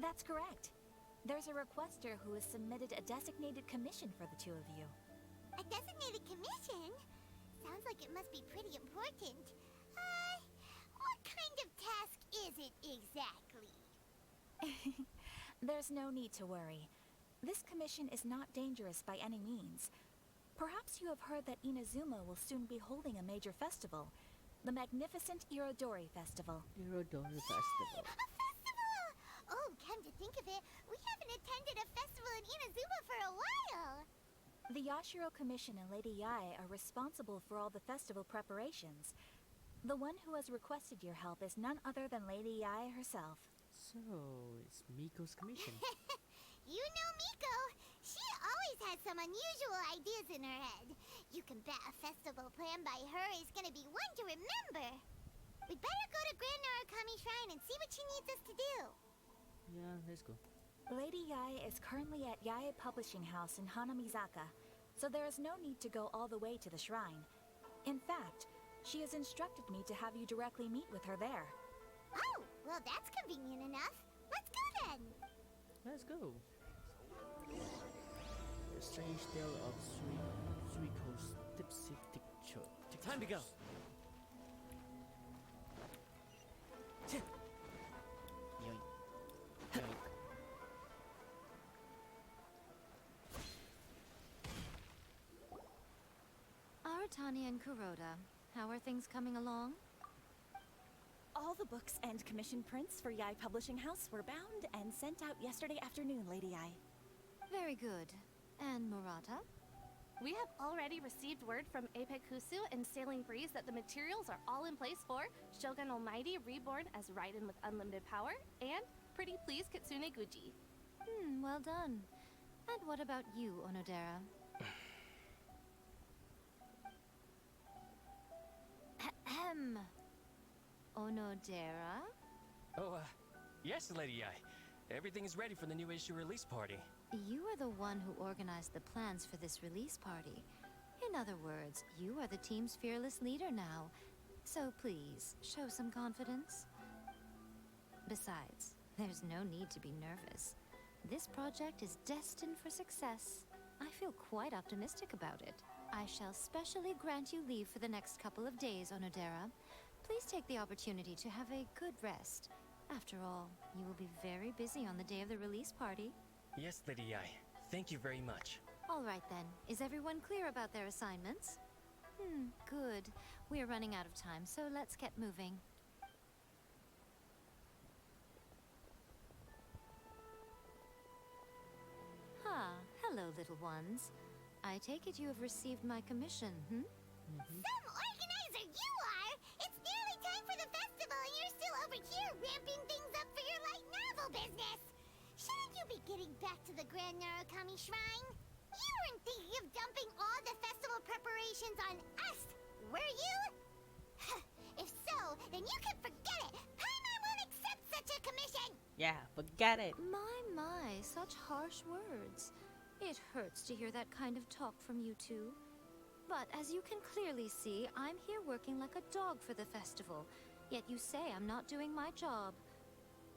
That's correct. There's a requester who has submitted a designated commission for the two of you. A designated commission? Sounds like it must be pretty important. What kind of task is it exactly? There's no need to worry. This commission is not dangerous by any means. Perhaps you have heard that Inazuma will soon be holding a major festival, the magnificent Irodori Festival. Irodori Yay! Festival. A festival! Oh, come to think of it, we haven't attended a festival in Inazuma for a while. The Yashiro Commission and Lady Yae are responsible for all the festival preparations. The one who has requested your help is none other than Lady Yae herself. So, it's Miko's commission. You know Miko. She always has some unusual ideas in her head. You can bet a festival planned by her is gonna be one to remember. We'd better go to Grand Narukami Shrine and see what she needs us to do. Yeah, let's go. Lady Yae is currently at Yae Publishing House in Hanamizaka, so there is no need to go all the way to the shrine. In fact, she has instructed me to have you directly meet with her there. Oh, well that's convenient enough. Let's go then. Let's go. The strange tale of Suiko's tipsy picture. Time to go. Yoink. Yoink. Aratani and Kuroda, how are things coming along? All the books and commission prints for Yae Publishing House were bound and sent out yesterday afternoon, Lady Yae. Very good. And Murata? We have already received word from Apekusu and Sailing Breeze that the materials are all in place for Shogun Almighty Reborn as Raiden with Unlimited Power and Pretty Please Kitsune Guji. Well done. And what about you, Onodera? Ahem. Onodera? Oh, yes, Lady Ai. Everything is ready for the new issue release party. You are the one who organized the plans for this release party. In other words, you are the team's fearless leader now. So please, show some confidence. Besides, there's no need to be nervous. This project is destined for success. I feel quite optimistic about it. I shall specially grant you leave for the next couple of days, Onodera. Please take the opportunity to have a good rest. After all, you will be very busy on the day of the release party. Yes, Lady Ai. Thank you very much. All right then. Is everyone clear about their assignments? Good. We are running out of time, so let's get moving. Hello, little ones. I take it you have received my commission, Some organizer you are! It's nearly time for the festival and you're still over here ramping things up for your light novel business! Shouldn't you be getting back to the Grand Narukami Shrine? You weren't thinking of dumping all the festival preparations on us, were you? If so, then you can forget it! Paimon won't accept such a commission! Yeah, forget it. My, such harsh words. It hurts to hear that kind of talk from you two. But as you can clearly see, I'm here working like a dog for the festival. Yet you say I'm not doing my job.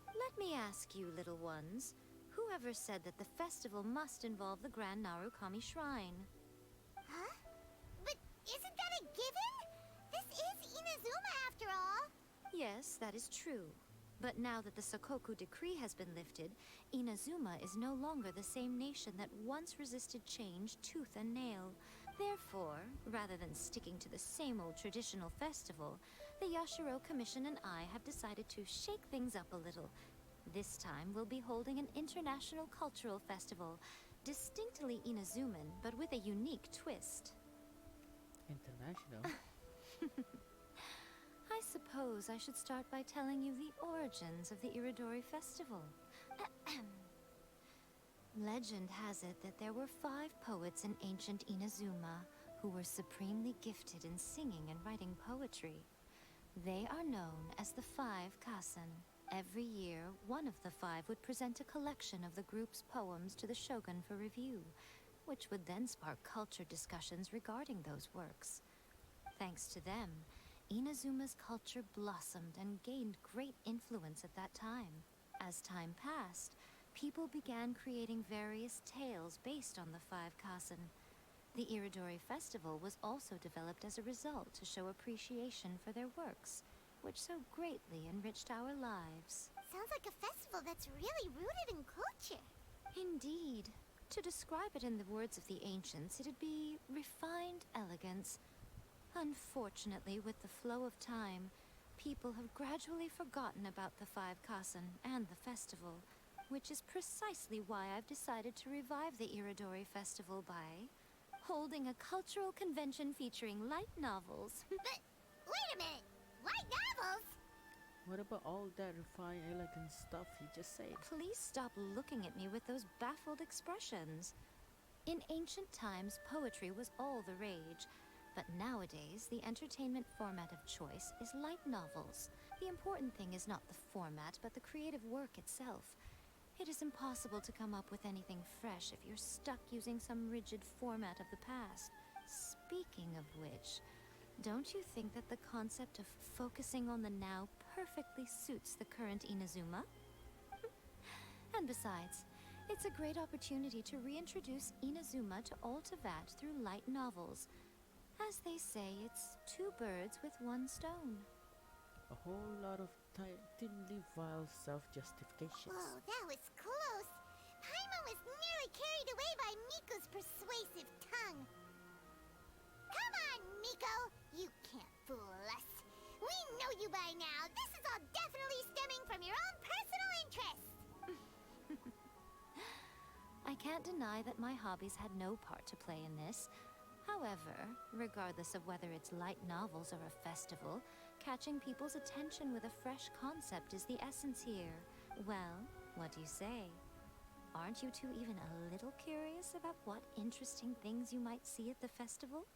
Let me ask you, little ones. Whoever said that the festival must involve the Grand Narukami Shrine? Huh? But isn't that a given? This is Inazuma after all. Yes, that is true. But now that the Sakoku decree has been lifted, Inazuma is no longer the same nation that once resisted change tooth and nail. Therefore, rather than sticking to the same old traditional festival, the Yashiro Commission and I have decided to shake things up a little. This time we'll be holding an international cultural festival, distinctly Inazuman, but with a unique twist. International? I suppose I should start by telling you the origins of the Irodori Festival. Legend has it that there were 5 poets in ancient Inazuma who were supremely gifted in singing and writing poetry. They are known as the 5 Kasen. Every year, one of the 5 would present a collection of the group's poems to the shogun for review, which would then spark culture discussions regarding those works. Thanks to them, Inazuma's culture blossomed and gained great influence at that time. As time passed, people began creating various tales based on the five Kasen. The Iridori Festival was also developed as a result to show appreciation for their works, which so greatly enriched our lives. Sounds like a festival that's really rooted in culture. Indeed. To describe it in the words of the ancients, it'd be refined elegance. Unfortunately, with the flow of time, people have gradually forgotten about the five Kasen and the festival, which is precisely why I've decided to revive the Iridori Festival by holding a cultural convention featuring light novels. But wait a minute! Light novels? What about all that refined, elegant stuff you just said? Please stop looking at me with those baffled expressions. In ancient times, poetry was all the rage, but nowadays, the entertainment format of choice is light novels. The important thing is not the format, but the creative work itself. It is impossible to come up with anything fresh if you're stuck using some rigid format of the past. Speaking of which, don't you think that the concept of focusing on the now perfectly suits the current Inazuma? And besides, it's a great opportunity to reintroduce Inazuma to Altavat through light novels. As they say, it's two birds with one stone. A whole lot of thinly vile self-justifications. Whoa, that was close. Paimon was nearly carried away by Miko's persuasive tongue. Come on, Miko! You can't fool us. We know you by now. This is all definitely stemming from your own personal interests. I can't deny that my hobbies had no part to play in this. However, regardless of whether it's light novels or a festival, catching people's attention with a fresh concept is the essence here. Well, what do you say? Aren't you two even a little curious about what interesting things you might see at the festival?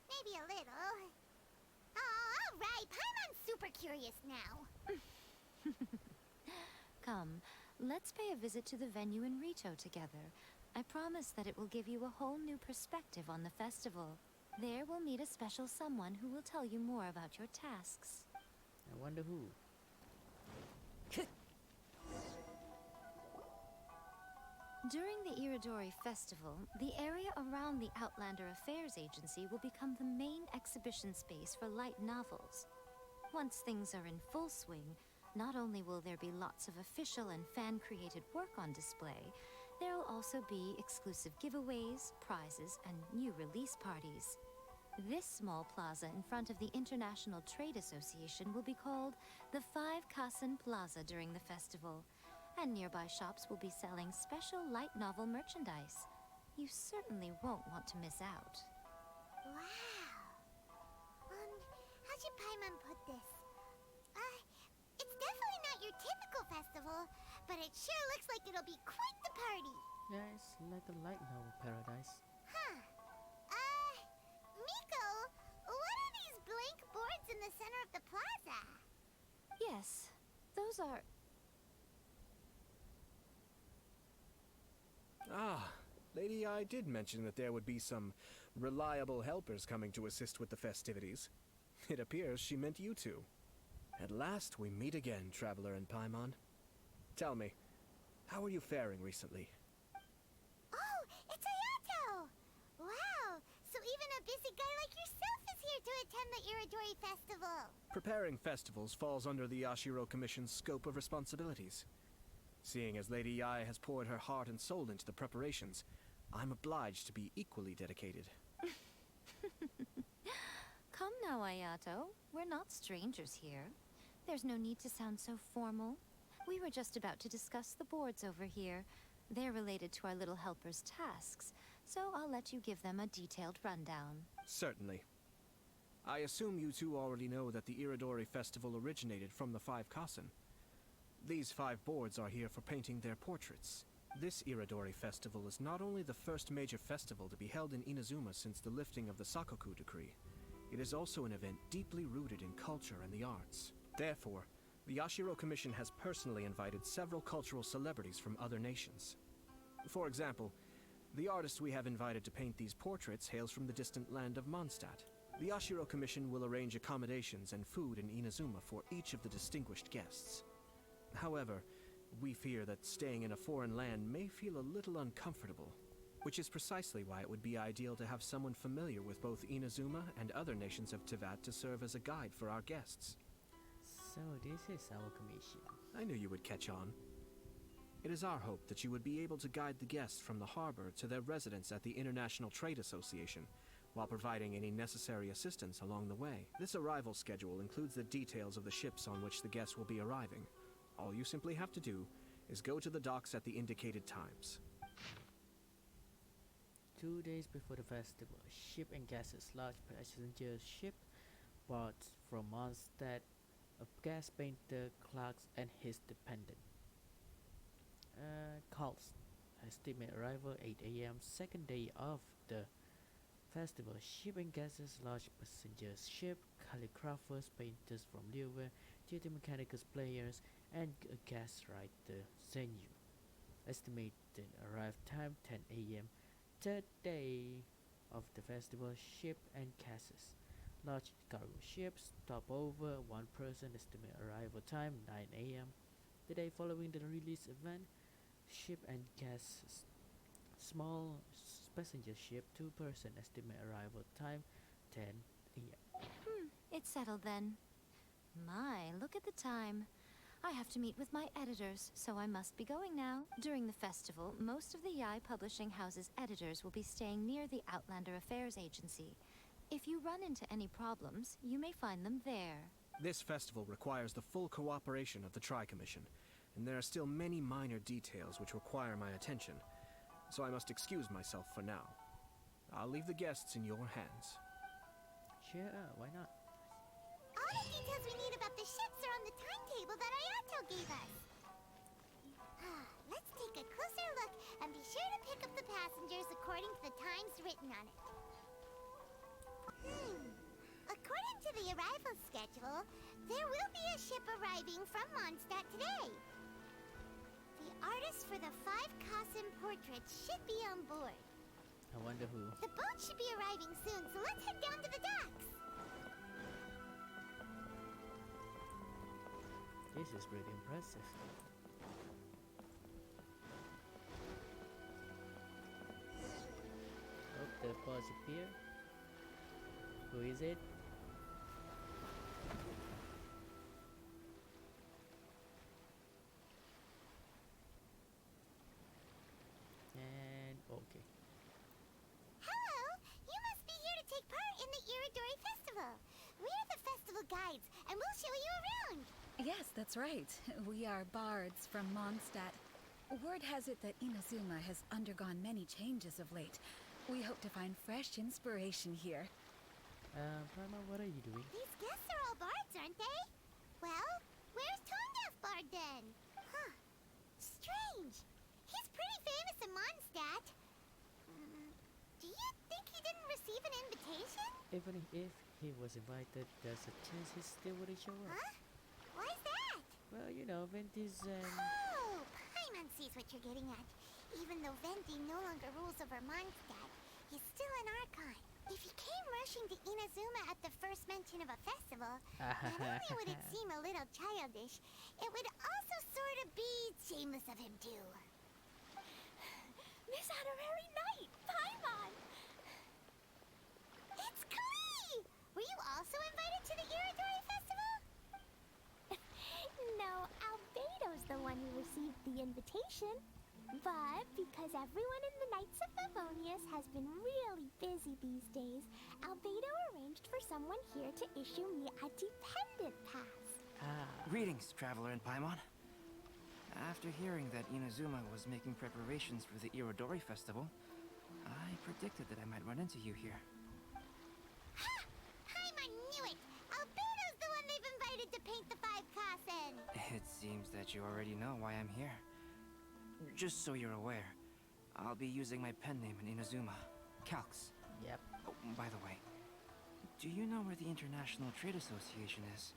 Maybe a little. Oh, all right. Paimon's super curious now. Come, let's pay a visit to the venue in Rito together. I promise that it will give you a whole new perspective on the festival. There we'll meet a special someone who will tell you more about your tasks. I wonder who. During the Iridori Festival, the area around the Outlander Affairs Agency will become the main exhibition space for light novels. Once things are in full swing, not only will there be lots of official and fan-created work on display, there will also be exclusive giveaways, prizes, and new release parties. This small plaza in front of the International Trade Association will be called the Five Kasen Plaza during the festival, and nearby shops will be selling special light novel merchandise. You certainly won't want to miss out. Wow. How should Paimon put this? It's definitely not your typical festival, but it sure looks like it'll be quite the party. Yeah, it's like a light novel paradise. Huh. Miko, what are these blank boards in the center of the plaza? Yes, those are... Ah, Lady I did mention that there would be some reliable helpers coming to assist with the festivities. It appears she meant you two. At last we meet again, Traveler and Paimon. Tell me, how are you faring recently? Oh, it's Ayato! Wow, so even a busy guy like yourself is here to attend the Iridori Festival. Preparing festivals falls under the Yashiro Commission's scope of responsibilities. Seeing as Lady Yae has poured her heart and soul into the preparations, I'm obliged to be equally dedicated. Come now, Ayato. We're not strangers here. There's no need to sound so formal. We were just about to discuss the boards over here. They're related to our little helper's tasks, so I'll let you give them a detailed rundown. Certainly. I assume you two already know that the Iridori Festival originated from the Five Kasen. These 5 boards are here for painting their portraits. This Iridori Festival is not only the first major festival to be held in Inazuma since the lifting of the Sakoku decree, it is also an event deeply rooted in culture and the arts. Therefore, the Yashiro Commission has personally invited several cultural celebrities from other nations. For example, the artist we have invited to paint these portraits hails from the distant land of Mondstadt. The Yashiro Commission will arrange accommodations and food in Inazuma for each of the distinguished guests. However, we fear that staying in a foreign land may feel a little uncomfortable, which is precisely why it would be ideal to have someone familiar with both Inazuma and other nations of Teyvat to serve as a guide for our guests. So this is our commission. I knew you would catch on. It is our hope that you would be able to guide the guests from the harbor to their residence at the International Trade Association, while providing any necessary assistance along the way. This arrival schedule includes the details of the ships on which the guests will be arriving. All you simply have to do is go to the docks at the indicated times. 2 days before the festival, ship and gases large passenger ship boards from Mondstadt, a gas painter, clerks, and his dependent. Calls. Estimate arrival 8 a.m. Second day of the festival. Ship and gases large passenger ship, calligraphers, painters from Leuven, theater mechanicals, players, and a gas writer Zenyu. Estimated arrive time 10 a.m. Third day of the festival, ship and gases. Large cargo ships, stopover, 1 person, estimate arrival time 9 a.m. The day following the release event, ship and gases. Small passenger ship, 2 person, estimate arrival time 10 a.m. It's settled then. My, look at the time. I have to meet with my editors, so I must be going now. During the festival, most of the Yae Publishing House's editors will be staying near the Outlander Affairs Agency. If you run into any problems, you may find them there. This festival requires the full cooperation of the Tri-Commission, and there are still many minor details which require my attention, so I must excuse myself for now. I'll leave the guests in your hands. Sure, why not? All the details we need about the ships are on the timetable that Ayato gave us. Let's take a closer look and be sure to pick up the passengers according to the times written on it. According to the arrival schedule, there will be a ship arriving from Mondstadt today. The artist for the 5 Kasim portraits should be on board. I wonder who. The boat should be arriving soon, so let's head down to the docks. This is pretty impressive. Hope the boss appear. Who is it? And okay. Hello! You must be here to take part in the Iridori Festival. We're the festival guides, and we'll show you around. Yes, that's right. We are bards from Mondstadt. Word has it that Inazuma has undergone many changes of late. We hope to find fresh inspiration here. Paimon, what are you doing? These guests are all bards, aren't they? Well, where's Tondeaf Bard then? Huh. Strange. He's pretty famous in Mondstadt. Do you think he didn't receive an invitation? Even if he was invited, there's a chance he still wouldn't show up. Huh? Why's that? Well, you know, Venti's Oh, Paimon sees what you're getting at. Even though Venti no longer rules over Mondstadt, he's still an Archon. If he came rushing to Inazuma at the first mention of a festival, not only would it seem a little childish, it would also sort of be shameless of him too. Miss Honorary Knight, Paimon! It's Klee! Were you also invited to the Iridori Festival? No, Albedo's the one who received the invitation. But because everyone in the Knights of Favonius has been really busy these days, Albedo arranged for someone here to issue me a dependent pass. Greetings, Traveler and Paimon. After hearing that Inazuma was making preparations for the Irodori Festival, I predicted that I might run into you here. Ha! Paimon knew it! Albedo's the one they've invited to paint the 5 Kasen! It seems that you already know why I'm here. Just so you're aware, I'll be using my pen name in Inazuma, Calx. Yep. Oh, by the way, do you know where the International Trade Association is?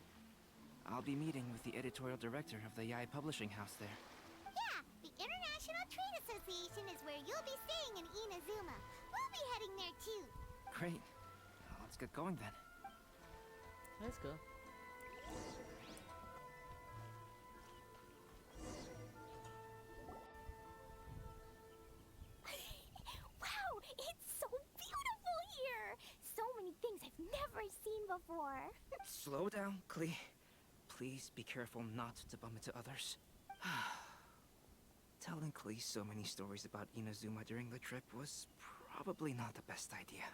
I'll be meeting with the editorial director of the Yae Publishing House there. Yeah, the International Trade Association is where you'll be staying in Inazuma. We'll be heading there too. Great. Let's get going then. Let's go. before. Slow down, Klee. Please be careful not to bump into others. Telling Klee so many stories about Inazuma during the trip was probably not the best idea.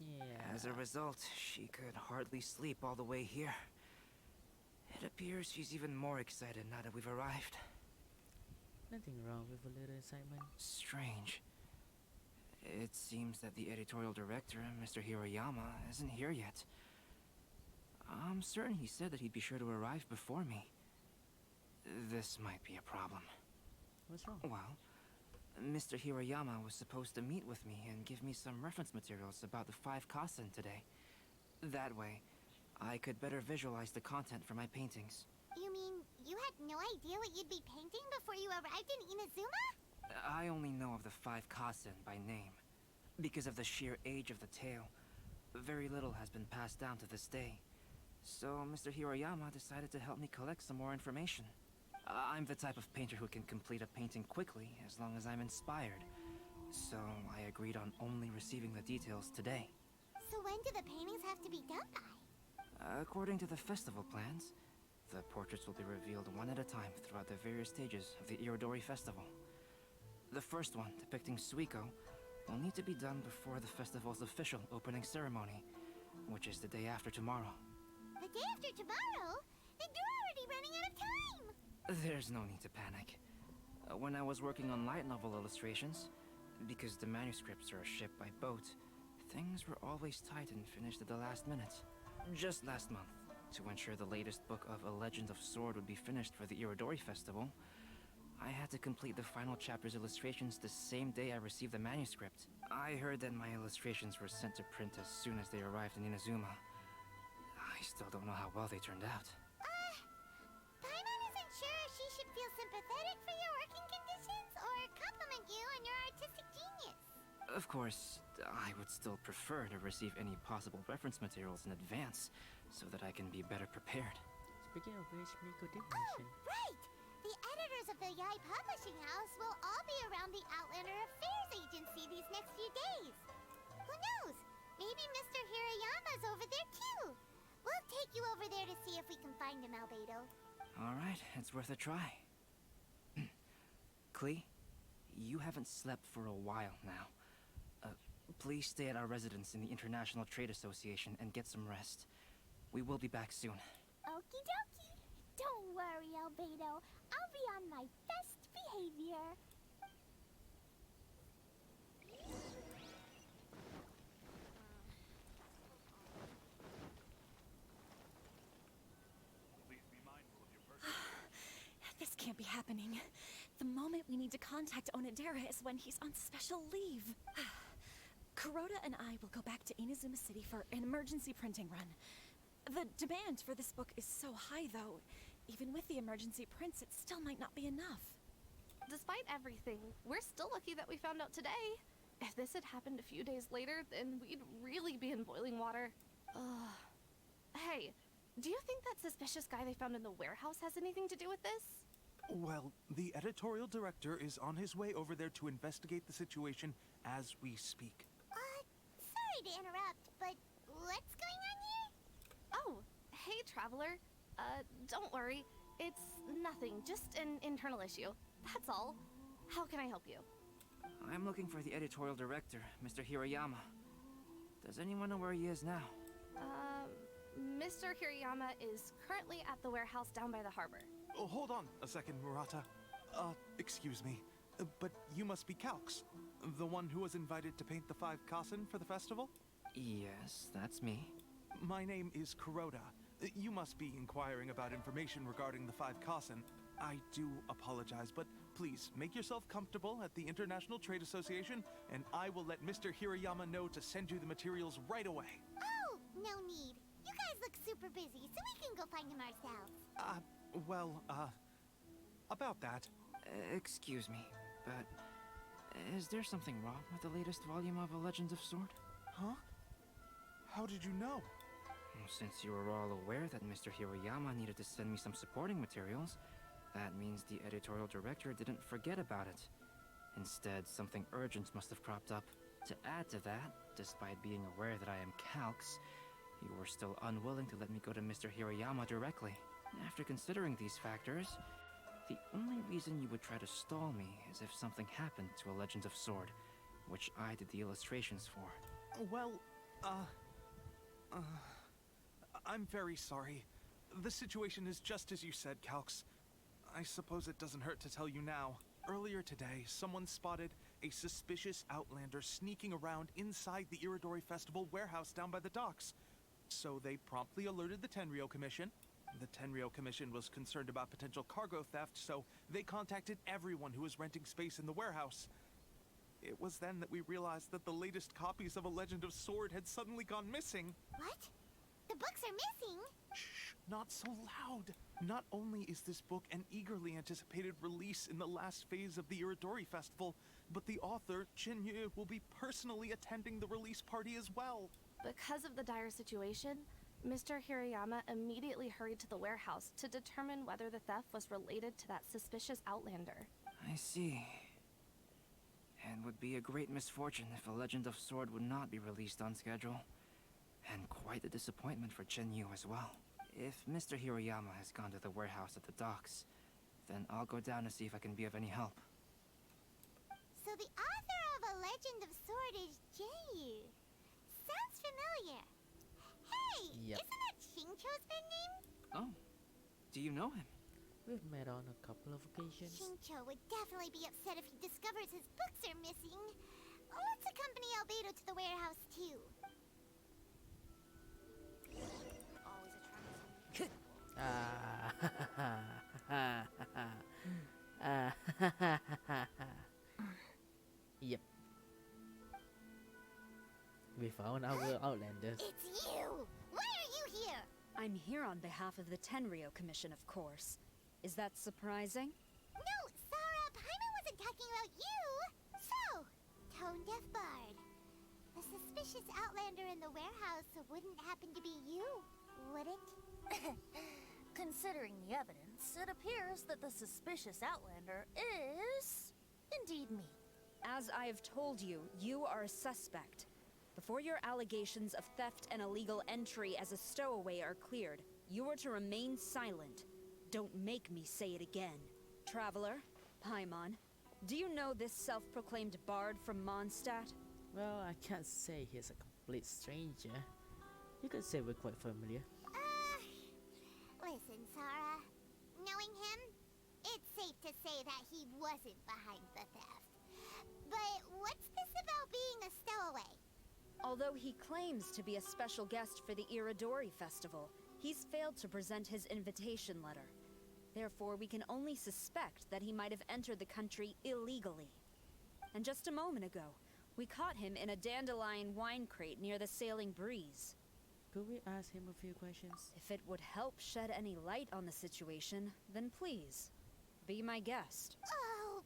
Yeah. As a result, she could hardly sleep all the way here. It appears she's even more excited now that we've arrived. Nothing wrong with a little excitement. Strange. It seems that the editorial director, Mr. Hiroyama, isn't here yet. I'm certain he said that he'd be sure to arrive before me. This might be a problem. What's wrong? Well, Mr. Hiroyama was supposed to meet with me and give me some reference materials about the 5 Kasen today. That way, I could better visualize the content for my paintings. You mean you had no idea what you'd be painting before you arrived in Inazuma? I only know of the 5 Kasen by name. Because of the sheer age of the tale, very little has been passed down to this day. So Mr. Hiroyama decided to help me collect some more information. I'm the type of painter who can complete a painting quickly as long as I'm inspired. So I agreed on only receiving the details today. So when do the paintings have to be done by? According to the festival plans, the portraits will be revealed one at a time throughout the various stages of the Irodori Festival. The first one, depicting Suiko, will need to be done before the festival's official opening ceremony, which is the day after tomorrow. The day after tomorrow? Then you're already running out of time! There's no need to panic. When I was working on light novel illustrations, because the manuscripts are shipped by boat, things were always tight and finished at the last minute. Just last month, to ensure the latest book of A Legend of Sword would be finished for the Irodori Festival, I had to complete the final chapter's illustrations the same day I received the manuscript. I heard that my illustrations were sent to print as soon as they arrived in Inazuma. I still don't know how well they turned out. Paimon isn't sure if she should feel sympathetic for your working conditions or compliment you on your artistic genius. Of course, I would still prefer to receive any possible reference materials in advance, so that I can be better prepared. Speaking of which, Miko did Oh, mention. right! The editors of the Yai Publishing House will all be around the Outlander Affairs Agency these next few days. Who knows? Maybe Mr. Hirayama's over there too. We'll take you over there to see if we can find him, Albedo. Alright, it's worth a try. Klee, you haven't slept for a while now. Please stay at our residence in the International Trade Association and get some rest. We will be back soon. Okie dokie. Don't worry, Albedo. I'll be on my best behavior. This can't be happening. The moment we need to contact Onodera is when he's on special leave. Kuroda and I will go back to Inazuma City for an emergency printing run. The demand for this book is so high, though. Even with the emergency prints, it still might not be enough. Despite everything, we're still lucky that we found out today. If this had happened a few days later, then we'd really be in boiling water. Hey, do you think that suspicious guy they found in the warehouse has anything to do with this? Well, the editorial director is on his way over there to investigate the situation as we speak. Sorry to interrupt, but what's going on here? Oh, hey, Traveler. Don't worry. It's nothing, just an internal issue. That's all. How can I help you? I'm looking for the editorial director, Mr. Hiroyama. Does anyone know where he is now? Mr. Hirayama is currently at the warehouse down by the harbor. Oh, hold on a second, Murata. Excuse me, but you must be Calx, the one who was invited to paint the 5 Kasen for the festival? Yes, that's me. My name is Kuroda. You must be inquiring about information regarding the 5 Kasen. I do apologize, but please make yourself comfortable at the International Trade Association, and I will let Mr. Hirayama know to send you the materials right away. Oh, no need. You guys look super busy, so we can go find him ourselves. About that. Excuse me, but is there something wrong with the latest volume of A Legend of Sword? Huh? How did you know? Well, since you were all aware that Mr. Hiroyama needed to send me some supporting materials, that means the editorial director didn't forget about it. Instead, something urgent must have cropped up. To add to that, despite being aware that I am Calx, you were still unwilling to let me go to Mr. Hirayama directly. After considering these factors, the only reason you would try to stall me is if something happened to A Legend of Sword, which I did the illustrations for. Well, I'm very sorry. The situation is just as you said, Calx. I suppose it doesn't hurt to tell you now. Earlier today, someone spotted a suspicious outlander sneaking around inside the Iridori Festival warehouse down by the docks. So they promptly alerted the Tenryou Commission. The Tenryou Commission was concerned about potential cargo theft, so they contacted everyone who was renting space in the warehouse. It was then that we realized that the latest copies of A Legend of Sword had suddenly gone missing. What? The books are missing? Shh, not so loud. Not only is this book an eagerly anticipated release in the last phase of the Iridori Festival, but the author, Jinyu, will be personally attending the release party as well. Because of the dire situation, Mr. Hirayama immediately hurried to the warehouse to determine whether the theft was related to that suspicious outlander. I see. It would be a great misfortune if A Legend of Sword would not be released on schedule. And quite a disappointment for Jinyu as well. If Mr. Hirayama has gone to the warehouse at the docks, then I'll go down to see if I can be of any help. So the author of A Legend of Sword is Jinyu. Sounds familiar. Hey, Yep. isn't that Xingqiu's pen name? Oh, do you know him? We've met on a couple of occasions. Xingqiu would definitely be upset if he discovers his books are missing. Let's accompany Albedo to the warehouse too. Yep. We found our outlanders. It's you! Why are you here? I'm here on behalf of the Tenryou Commission, of course. Is that surprising? No, Sarah, Paimon wasn't talking about you! So, Tone-Deaf Bard. A suspicious outlander in the warehouse wouldn't happen to be you, would it? Considering the evidence, it appears that the suspicious outlander is indeed me. As I have told you, you are a suspect. Before your allegations of theft and illegal entry as a stowaway are cleared, you are to remain silent. Don't make me say it again. Traveler, Paimon, do you know this self-proclaimed bard from Mondstadt? Well, I can't say he's a complete stranger. You could say we're quite familiar. Listen, Sarah. Knowing him, it's safe to say that he wasn't behind the theft. But what's this about being a stowaway? Although he claims to be a special guest for the Iridori Festival, he's failed to present his invitation letter. Therefore, we can only suspect that he might have entered the country illegally. And just a moment ago, we caught him in a dandelion wine crate near the Sailing Breeze. Could we ask him a few questions? If it would help shed any light on the situation, then please, be my guest. Oh,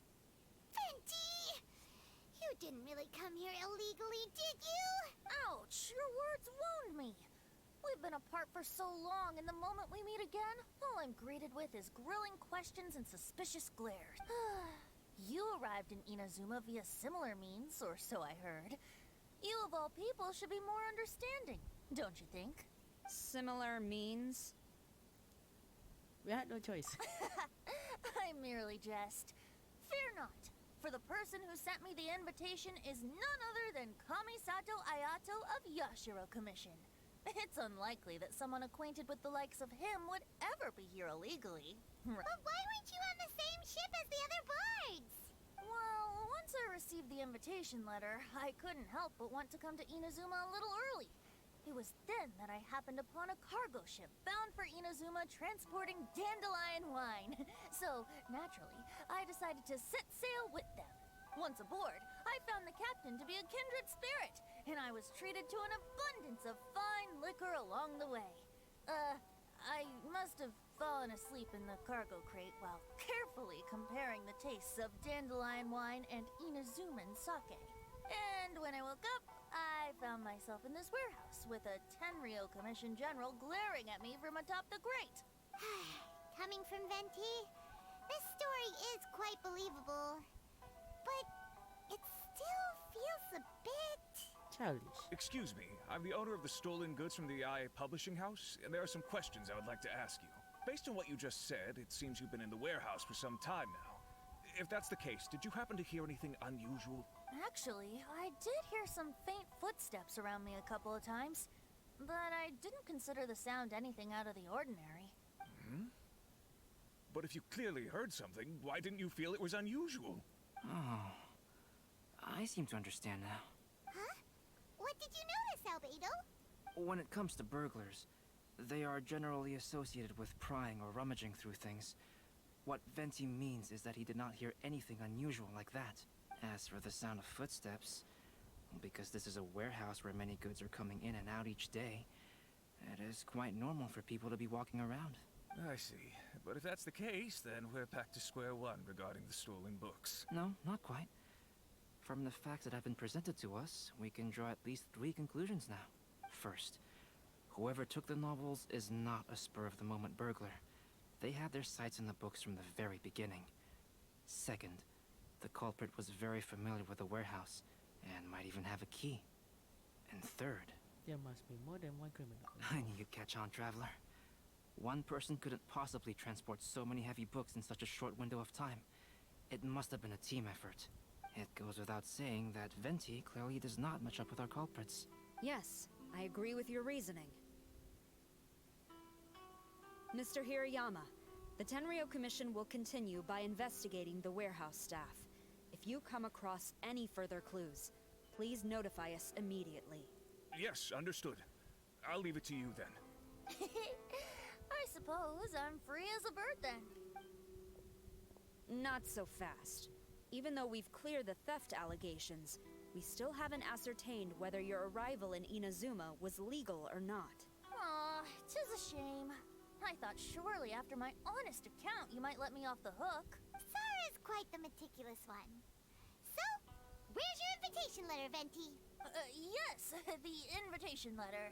Venti! You didn't really come here illegally, did you? Ouch! Your words wound me. We've been apart for so long, and the moment we meet again, all I'm greeted with is grilling questions and suspicious glares. You arrived in Inazuma via similar means, or so I heard. You of all people should be more understanding, don't you think? Similar means? We had no choice. I merely jest. Fear not, for the person who sent me the invitation is none other than Kamisato Ayato of Yashiro Commission. It's unlikely that someone acquainted with the likes of him would ever be here illegally. But why weren't you on the same ship as the other bards? Well, once I received the invitation letter, I couldn't help but want to come to Inazuma a little early. It was then that I happened upon a cargo ship bound for Inazuma transporting dandelion wine. So, naturally, I decided to set sail with them. Once aboard, I found the captain to be a kindred spirit, and I was treated to an abundance of fine liquor along the way. I must have fallen asleep in the cargo crate while carefully comparing the tastes of dandelion wine and Inazuman sake. And when I woke up, I found myself in this warehouse with a Tenryou Commission General glaring at me from atop the grate. Coming from Venti, this story is quite believable. But it still feels a bit... Childish. Excuse me, I'm the owner of the stolen goods from the IA publishing house, and there are some questions I would like to ask you. Based on what you just said, it seems you've been in the warehouse for some time now. If that's the case, did you happen to hear anything unusual? Actually, I did hear some faint footsteps around me a couple of times, but I didn't consider the sound anything out of the ordinary. Hmm? But if you clearly heard something, why didn't you feel it was unusual? Oh, I seem to understand now. Huh? What did you notice, Albedo? When it comes to burglars, they are generally associated with prying or rummaging through things. What Venti means is that he did not hear anything unusual like that. As for the sound of footsteps, because this is a warehouse where many goods are coming in and out each day, it is quite normal for people to be walking around. I see. But if that's the case, then we're back to square one regarding the stolen books. No, not quite. From the facts that have been presented to us, we can draw at least 3 conclusions now. First, whoever took the novels is not a spur-of-the-moment burglar. They had their sights on the books from the very beginning. Second, the culprit was very familiar with the warehouse, and might even have a key. And third... There must be more than one criminal. I knew you'd catch on, Traveler. One person couldn't possibly transport so many heavy books in such a short window of time. It must have been a team effort. It goes without saying that Venti clearly does not match up with our culprits. Yes, I agree with your reasoning. Mr. Hirayama, the Tenryo Commission will continue by investigating the warehouse staff. If you come across any further clues, please notify us immediately. Yes, understood. I'll leave it to you then. I suppose I'm free as a bird then. Not so fast. Even though we've cleared the theft allegations, we still haven't ascertained whether your arrival in Inazuma was legal or not. Aw, 'tis a shame. I thought surely after my honest account you might let me off the hook. Sara's quite the meticulous one. So, where's your invitation letter, Venti? Yes, the invitation letter.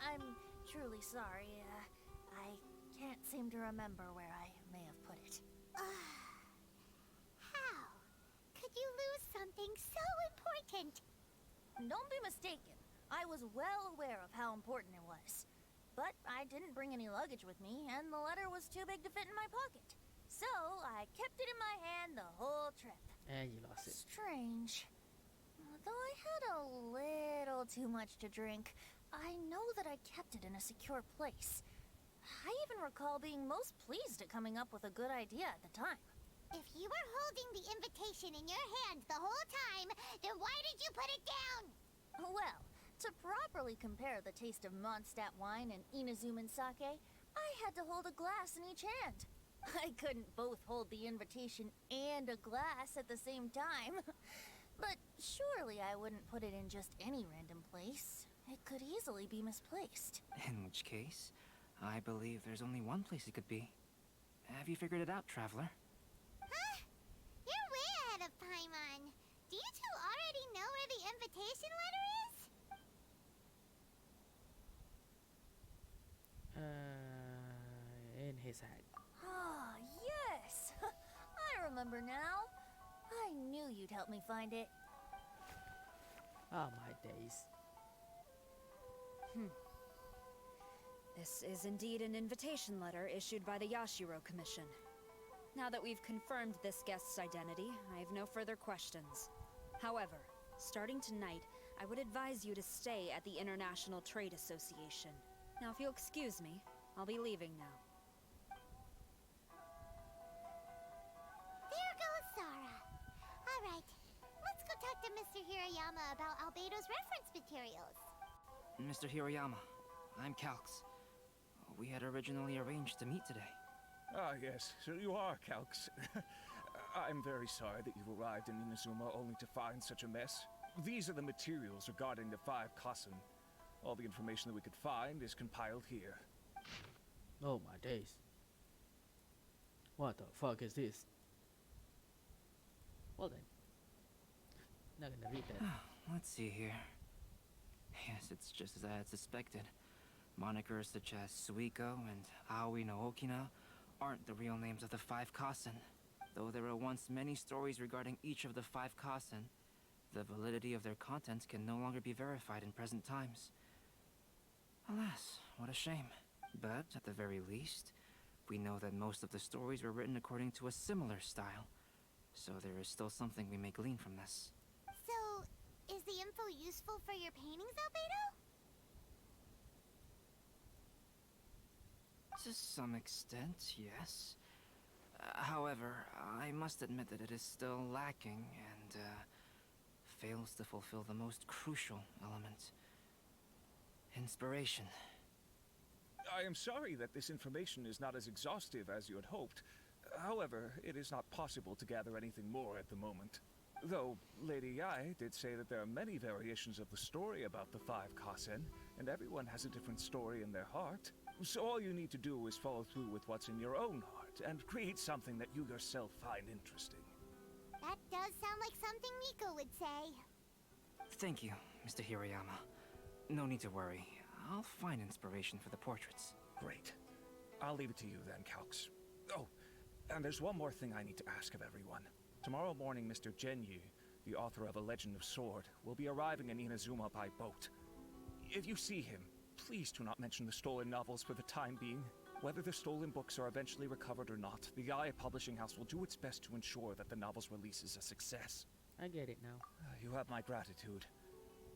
I'm truly sorry. I can't seem to remember where I may have put it. How could you lose something so important? Don't be mistaken. I was well aware of how important it was. But I didn't bring any luggage with me, and the letter was too big to fit in my pocket. So I kept it in my hand the whole trip. And you lost it. Strange. Though I had a little too much to drink, I know that I kept it in a secure place. I even recall being most pleased at coming up with a good idea at the time. If you were holding the invitation in your hand the whole time, then why did you put it down? Well, to properly compare the taste of Mondstadt wine and Inazuman sake, I had to hold a glass in each hand. I couldn't both hold the invitation and a glass at the same time. But surely I wouldn't put it in just any random place. It could easily be misplaced. In which case, I believe there's only one place it could be. Have you figured it out, Traveler? Huh? You're way ahead of Paimon. Do you two already know where the invitation letter is? In his hat. Ah, yes! I remember now. I knew you'd help me find it. Ah, my days. This is indeed an invitation letter issued by the Yashiro Commission. Now that we've confirmed this guest's identity, I have no further questions. However, starting tonight, I would advise you to stay at the International Trade Association. Now, if you'll excuse me, I'll be leaving now. There goes Sara. All right, let's go talk to Mr. Hirayama about Albedo's reference materials. Mr. Hirayama, I'm Calx. We had originally arranged to meet today. Ah, yes, so you are Calx. I'm very sorry that you've arrived in Inazuma only to find such a mess. These are the materials regarding the 5 Kassen. All the information that we could find is compiled here. Oh my days. What the fuck is this? Well then. Not gonna read that. Let's see here. Yes, it's just as I had suspected. Monikers such as Suiko and Aoi no Okina aren't the real names of the 5 Kassen. Though there were once many stories regarding each of the 5 Kassen, the validity of their contents can no longer be verified in present times. Alas, what a shame. But, at the very least, we know that most of the stories were written according to a similar style. So there is still something we may glean from this. So, is the info useful for your paintings, Albedo? To some extent, yes. However, I must admit that it is still lacking and fails to fulfill the most crucial element. Inspiration. I am sorry that this information is not as exhaustive as you had hoped. However, it is not possible to gather anything more at the moment. Though, Lady Yai did say that there are many variations of the story about the 5 Kasen, and everyone has a different story in their heart. So all you need to do is follow through with what's in your own heart, and create something that you yourself find interesting. That does sound like something Miko would say. Thank you, Mr. Hirayama. No need to worry. I'll find inspiration for the portraits. Great. I'll leave it to you then, Calx. Oh, and there's one more thing I need to ask of everyone. Tomorrow morning, Mr. Genyu, the author of A Legend of Sword, will be arriving in Inazuma by boat. If you see him, please do not mention the stolen novels for the time being. Whether the stolen books are eventually recovered or not, the Gaia Publishing House will do its best to ensure that the novel's release is a success. I get it now. You have my gratitude.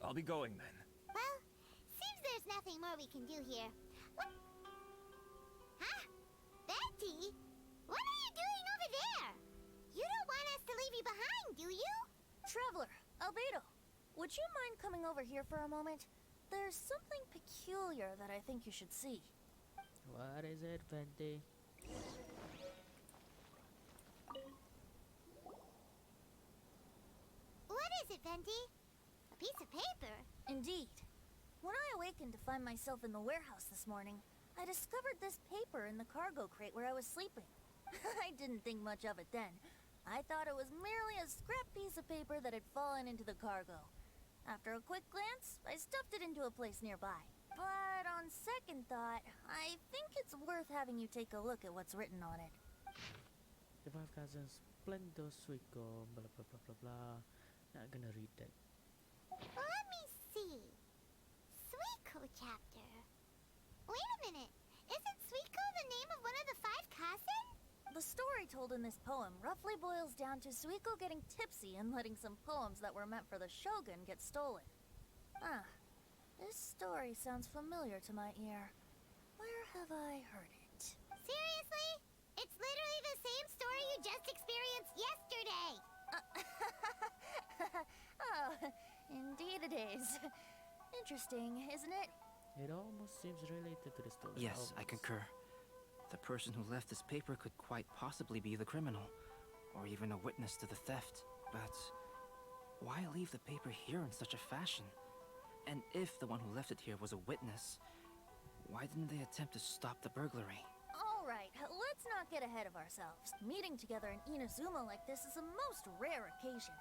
I'll be going then. Well, seems there's nothing more we can do here. What? Huh? Venti? What are you doing over there? You don't want us to leave you behind, do you? Traveler, Albedo, would you mind coming over here for a moment? There's something peculiar that I think you should see. What is it, Venti? What is it, Venti? A piece of paper? Indeed. When I awakened to find myself in the warehouse this morning, I discovered this paper in the cargo crate where I was sleeping. I didn't think much of it then. I thought it was merely a scrap piece of paper that had fallen into the cargo. After a quick glance, I stuffed it into a place nearby. But on second thought, I think it's worth having you take a look at what's written on it. The 5 Cousins, Splendor, Suiko, blah blah blah blah blah. Not gonna read that. Let me see. Suiko chapter. Wait a minute. Isn't Suiko the name of one of the 5 Kasen? The story told in this poem roughly boils down to Suiko getting tipsy and letting some poems that were meant for the shogun get stolen. Ah, this story sounds familiar to my ear. Where have I heard it? Seriously? It's literally the same story you just experienced yesterday. Oh, indeed it is. Interesting, isn't it? It almost seems related to the story. Yes, I concur. The person who left this paper could quite possibly be the criminal, or even a witness to the theft. But why leave the paper here in such a fashion? And if the one who left it here was a witness, why didn't they attempt to stop the burglary? Alright, let's not get ahead of ourselves. Meeting together in Inazuma like this is a most rare occasion.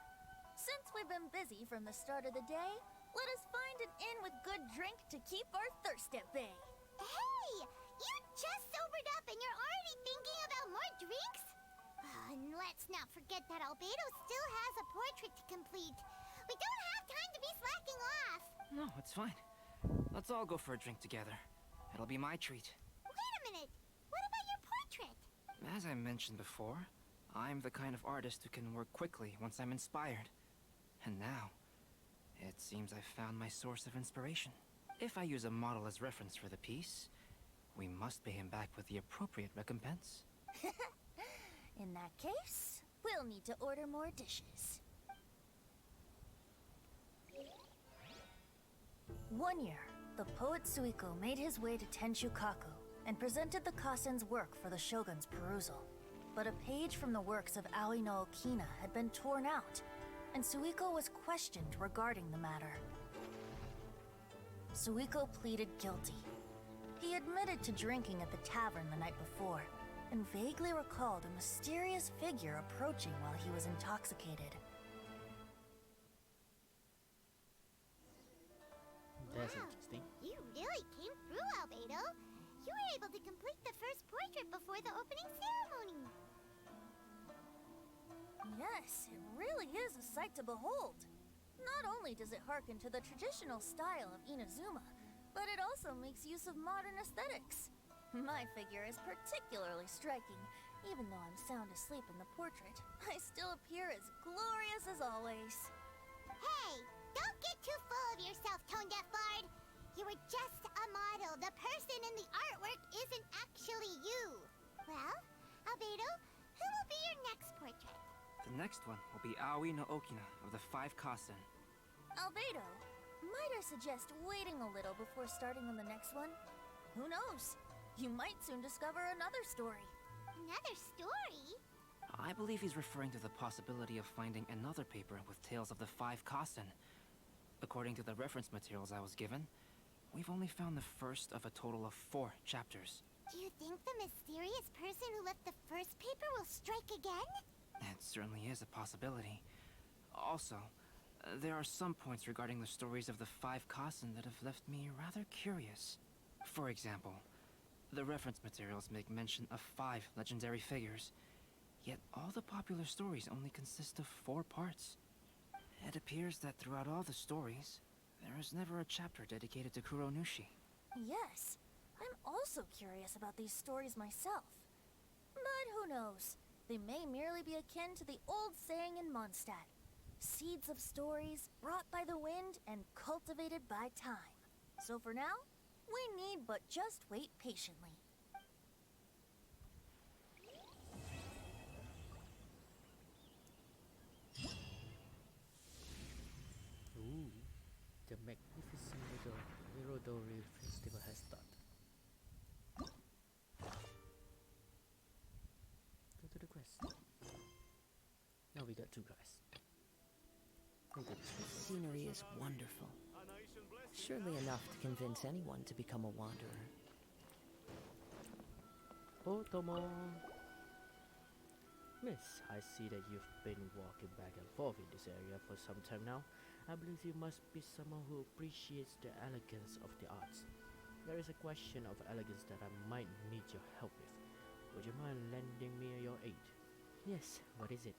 Since we've been busy from the start of the day, let us find an inn with good drink to keep our thirst at bay. Hey! You just sobered up and you're already thinking about more drinks? And let's not forget that Albedo still has a portrait to complete. We don't have time to be slacking off. No, it's fine. Let's all go for a drink together. It'll be my treat. Wait a minute. What about your portrait? As I mentioned before, I'm the kind of artist who can work quickly once I'm inspired. And now, it seems I've found my source of inspiration. If I use a model as reference for the piece, we must pay him back with the appropriate recompense. In that case, we'll need to order more dishes. One year, the poet Suiko made his way to Tenshukaku and presented the Kasen's work for the shogun's perusal. But a page from the works of Aoi no Okina had been torn out, and Suiko was questioned regarding the matter. Suiko pleaded guilty. He admitted to drinking at the tavern the night before, and vaguely recalled a mysterious figure approaching while he was intoxicated. That's Wow, interesting. you really came through, Albedo. You were able to complete the first portrait before the opening ceremony. Yes, it really is a sight to behold. Not only does it harken to the traditional style of Inazuma, but it also makes use of modern aesthetics. My figure is particularly striking. Even though I'm sound asleep in the portrait, I still appear as glorious as always. Hey, don't get too full of yourself, Tone-Deaf Bard. You were just a model. The person in the artwork isn't actually you. Well, Albedo, who will be your next portrait? The next one will be Aoi no Okina of the Five Kasen. Albedo, might I suggest waiting a little before starting on the next one? Who knows? You might soon discover another story. Another story? I believe he's referring to the possibility of finding another paper with tales of the Five Kasen. According to the reference materials I was given, we've only found the first of a total of 4 chapters. Do you think the mysterious person who left the first paper will strike again? It certainly is a possibility. Also, there are some points regarding the stories of the Five Kasen that have left me rather curious. For example, the reference materials make mention of 5 legendary figures, yet all the popular stories only consist of 4 parts. It appears that throughout all the stories, there is never a chapter dedicated to Kuronushi. Yes, I'm also curious about these stories myself. But who knows? They may merely be akin to the old saying in Mondstadt. Seeds of stories brought by the wind and cultivated by time. So for now, we need but just wait patiently. Ooh, the magnificent Irodori festival has started. Go to the quest. Now we got 2 guys. The scenery is wonderful. Surely enough to convince anyone to become a wanderer. Otomo! Miss, I see that you've been walking back and forth in this area for some time now. I believe you must be someone who appreciates the elegance of the arts. There is a question of elegance that I might need your help with. Would you mind lending me your aid? Yes, what is it?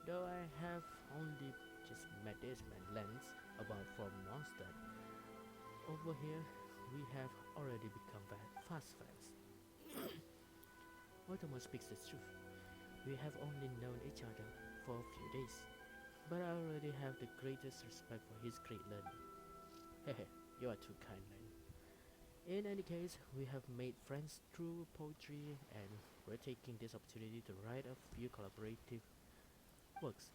Though I have only just met this man Lens about from Mondstadt, over here we have already become fast friends. Otomo speaks the truth. We have only known each other for a few days, but I already have the greatest respect for his great learning. Hehe, you are too kind, Len. In any case, we have made friends through poetry, and we're taking this opportunity to write a few collaborative works.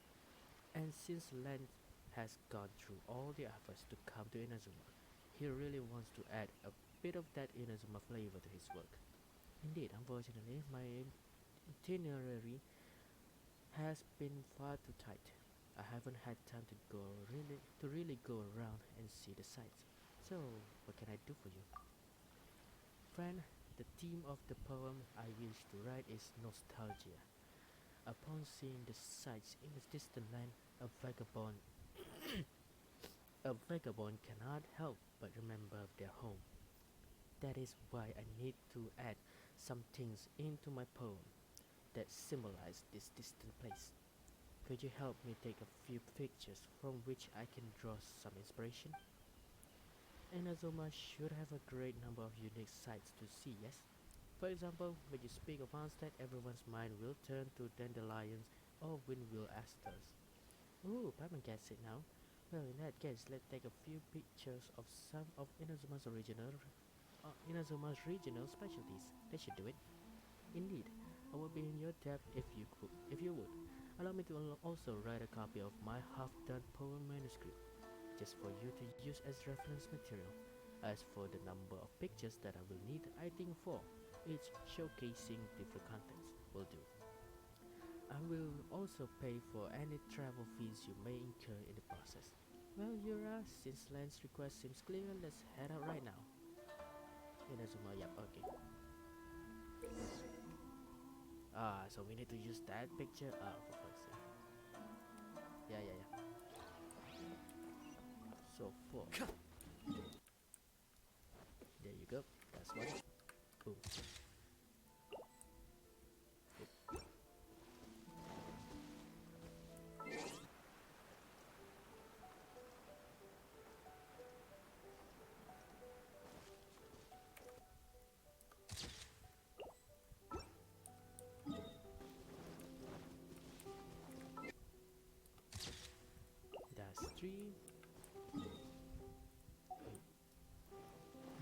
And since Len has gone through all the efforts to come to Inazuma, he really wants to add a bit of that Inazuma flavor to his work. Indeed, unfortunately, my itinerary has been far too tight. I haven't had time to really go around and see the sights. So, what can I do for you? Friend, the theme of the poem I wish to write is nostalgia. Upon seeing the sights in the distant land, a vagabond cannot help but remember their home. That is why I need to add some things into my poem that symbolize this distant place. Could you help me take a few pictures from which I can draw some inspiration? Inazuma should have a great number of unique sights to see, yes? For example, when you speak of Mondstadt, everyone's mind will turn to dandelions or windwheel asters. Ooh, Paimon gets it now. Well, in that case, let's take a few pictures of some of Inazuma's regional specialties. That should do it. Indeed, I will be in your debt if you would. Allow me to also write a copy of my half-done poem manuscript, just for you to use as reference material. As for the number of pictures that I will need, I think 4, each showcasing different contents, will do. I will also pay for any travel fees you may incur in the process. Well, Yura, since Lance's request seems clear, let's head out right now. Inazuma, yep, okay. So we need to use that picture? For fuck's sake. Yeah. So 4. There you go, that's one. Boom. 3.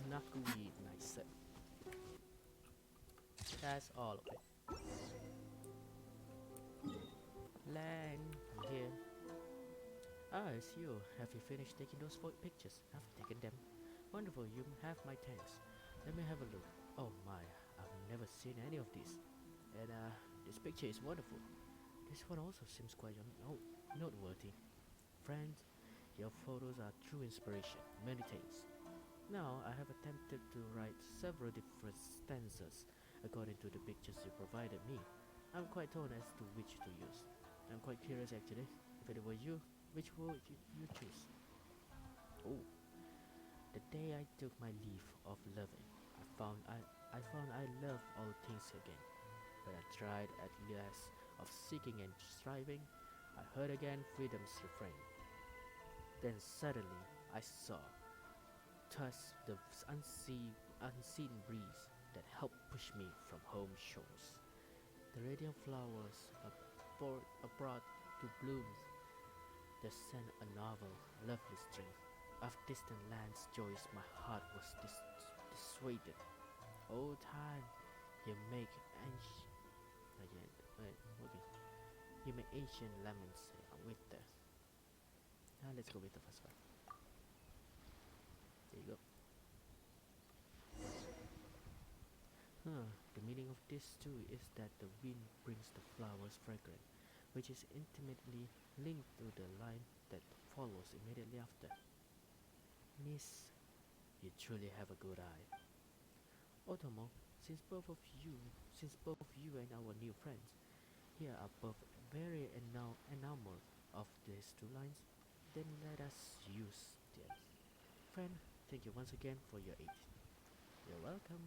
Nakui nice. That's all of it. Land here. Ah, it's you. Have you finished taking those pictures? I've taken them. Wonderful, you have my thanks. Let me have a look. Oh my, I've never seen any of these. And this picture is wonderful. This one also seems quite noteworthy. Friends, your photos are true inspiration. Many thanks. Now, I have attempted to write several different stanzas according to the pictures you provided me. I'm quite torn as to which to use. I'm quite curious actually. If it were you, which would you choose? Oh, the day I took my leave of loving, I found I love all things again. When I tried at last of seeking and striving, I heard again freedom's refrain. Then suddenly I saw, thus the unseen breeze that helped push me from home shores. The radiant flowers are brought to blooms that sent a novel, lovely string of distant lands' joys. My heart was dissuaded. Oh time, you make you make ancient laments with the. Now let's go with the first one. There you go. The meaning of this too is that the wind brings the flowers fragrant, which is intimately linked to the line that follows immediately after. Miss, you truly have a good eye. Otomo, since both you and our new friends here are both very enamored of these two lines, then let us use them. Friend, thank you once again for your aid. You're welcome.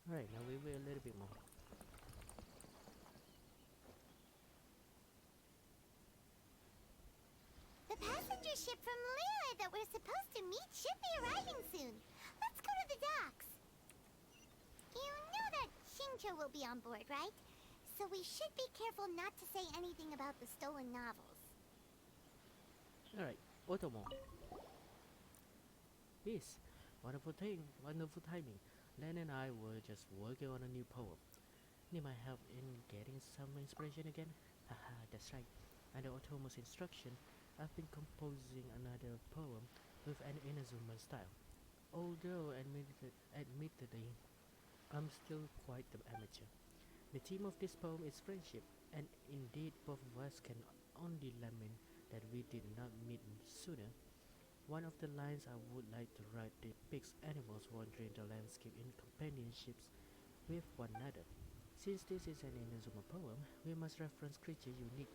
Alright, now we wait a little bit more. The passenger ship from Lyra that we're supposed to meet should be arriving soon. Let's go to the docks. You know that Shincho will be on board, right? So we should be careful not to say anything about the stolen novels. Alright, Otomo. Yes, wonderful timing. Len and I were just working on a new poem. Need my help in getting some inspiration again? Haha, that's right. Under Otomo's instruction, I've been composing another poem with an Inazuma style. Although admittedly, I'm still quite the amateur. The theme of this poem is friendship, and indeed both of us can only lament that we did not meet sooner. One of the lines I would like to write depicts animals wandering the landscape in companionships with one another. Since this is an Inazuma poem, we must reference creatures unique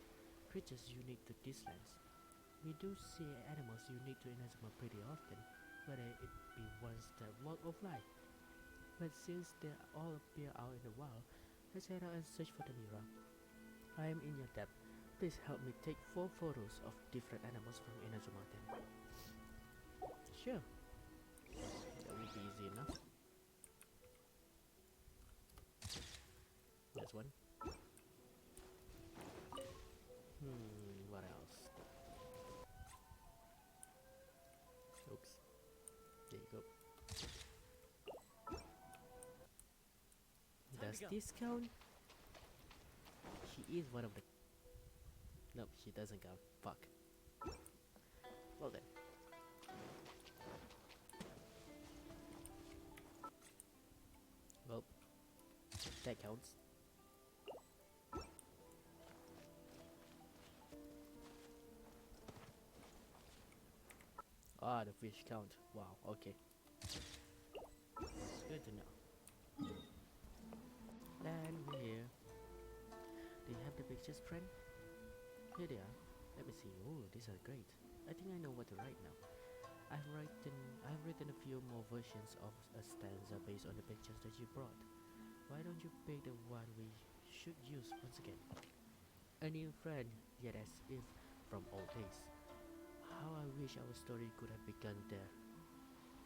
to these lands. We do see animals unique to Inazuma pretty often, whether it be ones that walk or fly. But since they all appear out in the wild, let's head out and search for them around. I am in your debt. Please help me take 4 photos of different animals from Inazuma then. Sure. That will be easy enough. That's one. What else? Oops. There you go. Does this count? She is one of the. Nope, she doesn't count. Fuck. Well then. Well, that counts. Ah, the fish count. Wow, okay. Good to know. Land here. Do you have the pictures, friend? Here they are. Let me see. Oh, these are great. I think I know what to write now. I've written a few more versions of a stanza based on the pictures that you brought. Why don't you pick the one we should use once again? A new friend, yet as if from old days. How I wish our story could have begun there.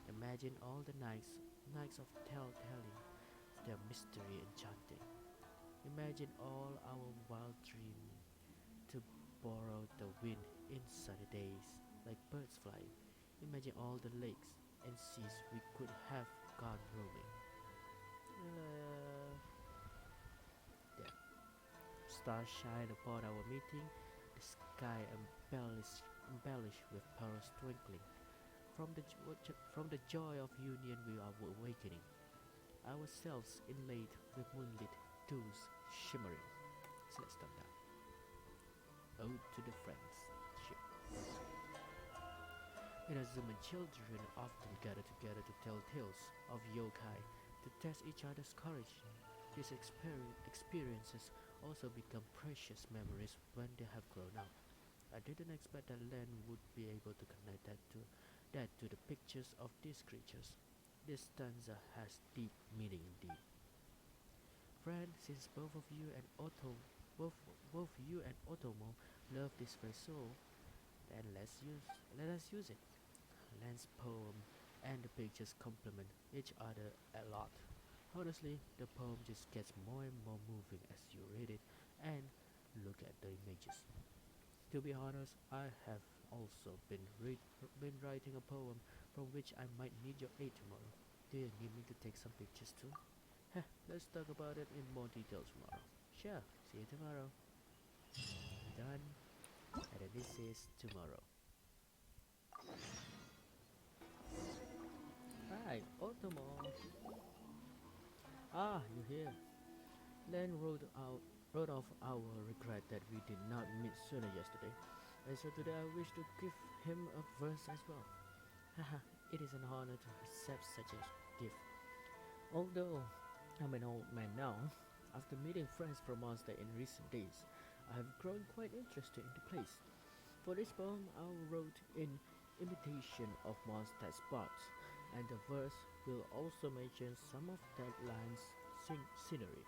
Imagine all the nights of telltale, their mystery enchanting. Imagine all our wild dreaming to borrow the wind in sunny days, like birds flying. Imagine all the lakes and seas we could have gone roaming. There. Stars shine upon our meeting, the sky embellished with pearls twinkling. From the joy of union we are awakening, ourselves inlaid with moonlit dews shimmering. So let's start that. Ode to the friendship. Inazuma children often gather together to tell tales of yokai, to test each other's courage. These experiences also become precious memories when they have grown up. I didn't expect that Len would be able to connect that to the pictures of these creatures. This stanza has deep meaning indeed. Friend, since both you and Otomo love this very soul, then let us use it. Len's poem and the pictures complement each other a lot. Honestly, the poem just gets more and more moving as you read it and look at the images. To be honest, I have also been writing a poem from which I might need your aid tomorrow. Do you need me to take some pictures too? Heh, let's talk about it in more detail tomorrow. Sure, see you tomorrow. Done. And then this is tomorrow. Hi, Otomo. Ah, you're here. Len wrote off our regret that we did not meet sooner yesterday, and so today I wish to give him a verse as well. Haha, it is an honor to accept such a gift. Although I'm an old man now, after meeting friends from Monster in recent days, I have grown quite interested in the place. For this poem, I wrote in imitation of Mondstadt's bards, and the verse will also mention some of that land's scenery.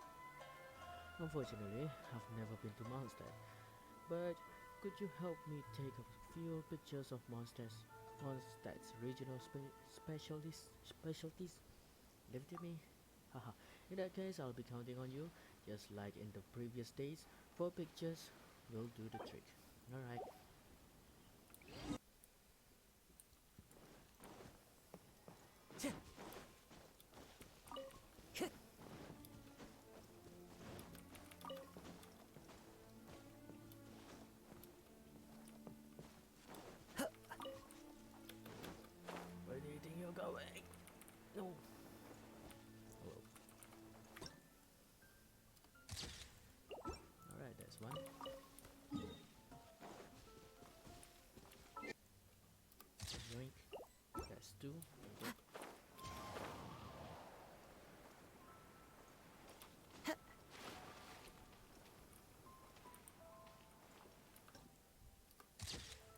Unfortunately, I've never been to Mondstadt, but could you help me take a few pictures of Mondstadt's regional specialties? Leave it to me. Haha. In that case, I'll be counting on you, just like in the previous days. 4 pictures will do the trick. Alright. Where do you think you're going? No. Hello. Alright, that's one. Yoink. That's 2. Okay.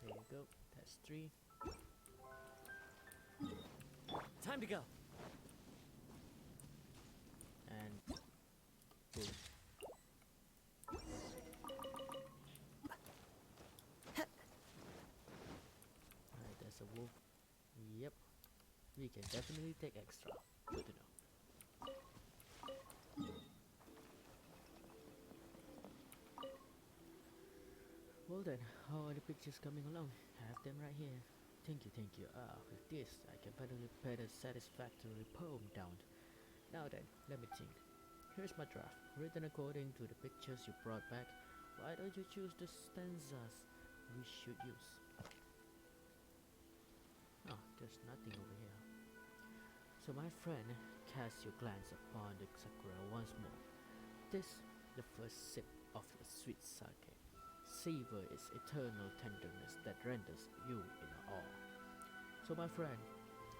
There you go. That's 3. Time to go. And boom. Alright, there's a wolf. Yep. We can definitely take extra. Good to know. Well then, how are the pictures coming along? I have them right here. Thank you. With this, I can finally put a satisfactory poem down. Now then, let me think. Here's my draft, written according to the pictures you brought back. Why don't you choose the stanzas we should use? Oh, there's nothing over here. So my friend, cast your glance upon the sakura once more. This, the first sip of the sweet sake. Savor its eternal tenderness that renders you in awe. So my friend,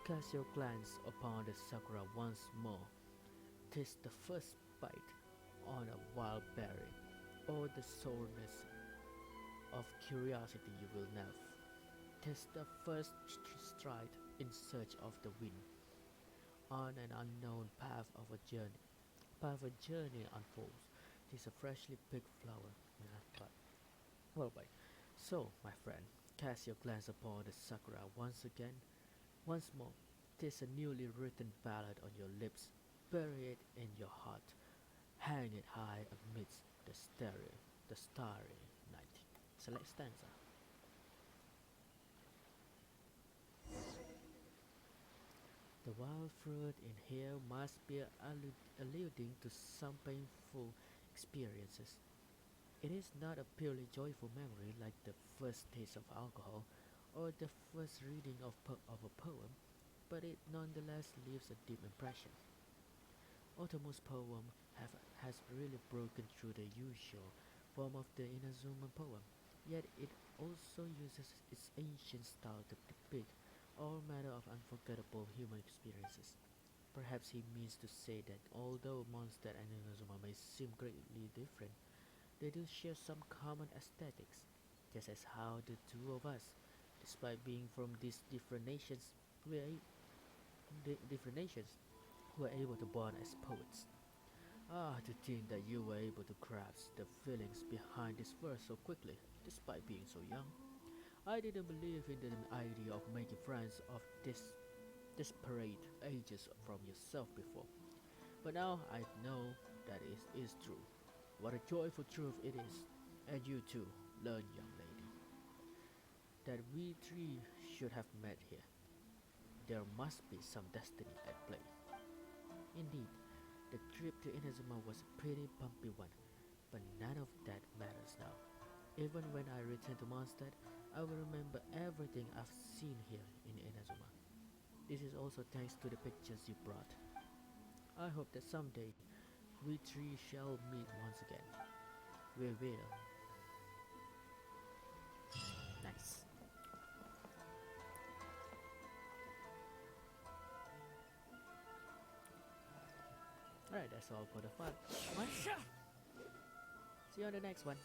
cast your glance upon the sakura once more. 'Tis the first bite on a wild berry, or the soreness of curiosity you will never. 'Tis the first stride in search of the wind. On an unknown path of a journey unfolds. 'Tis a freshly picked flower. So, my friend, cast your glance upon the sakura once more. 'Tis a newly written ballad on your lips. Bury it in your heart. hang it high amidst the starry night. Select stanza. The wild fruit in here must be alluding to some painful experiences. It is not a purely joyful memory like the first taste of alcohol or the first reading of a poem, but it nonetheless leaves a deep impression. Otomo's poem has really broken through the usual form of the Inazuma poem, yet it also uses its ancient style to depict all manner of unforgettable human experiences. Perhaps he means to say that although Mondstadt and Inazuma may seem greatly different, they do share some common aesthetics, just as how the two of us, despite being from these different nations, different nations, were able to bond as poets. Ah, to think that you were able to grasp the feelings behind this verse so quickly, despite being so young. I didn't believe in the idea of making friends of this disparate ages from yourself before, but now I know that it is true. What a joyful truth it is, and you too, learn, young lady, that we three should have met here. There must be some destiny at play. Indeed, the trip to Inazuma was a pretty bumpy one, but none of that matters now. Even when I return to Mondstadt, I will remember everything I've seen here in Inazuma. This is also thanks to the pictures you brought. I hope that someday we three shall meet once again. We will. Nice. Alright, that's all for the fun one. See you on the next one.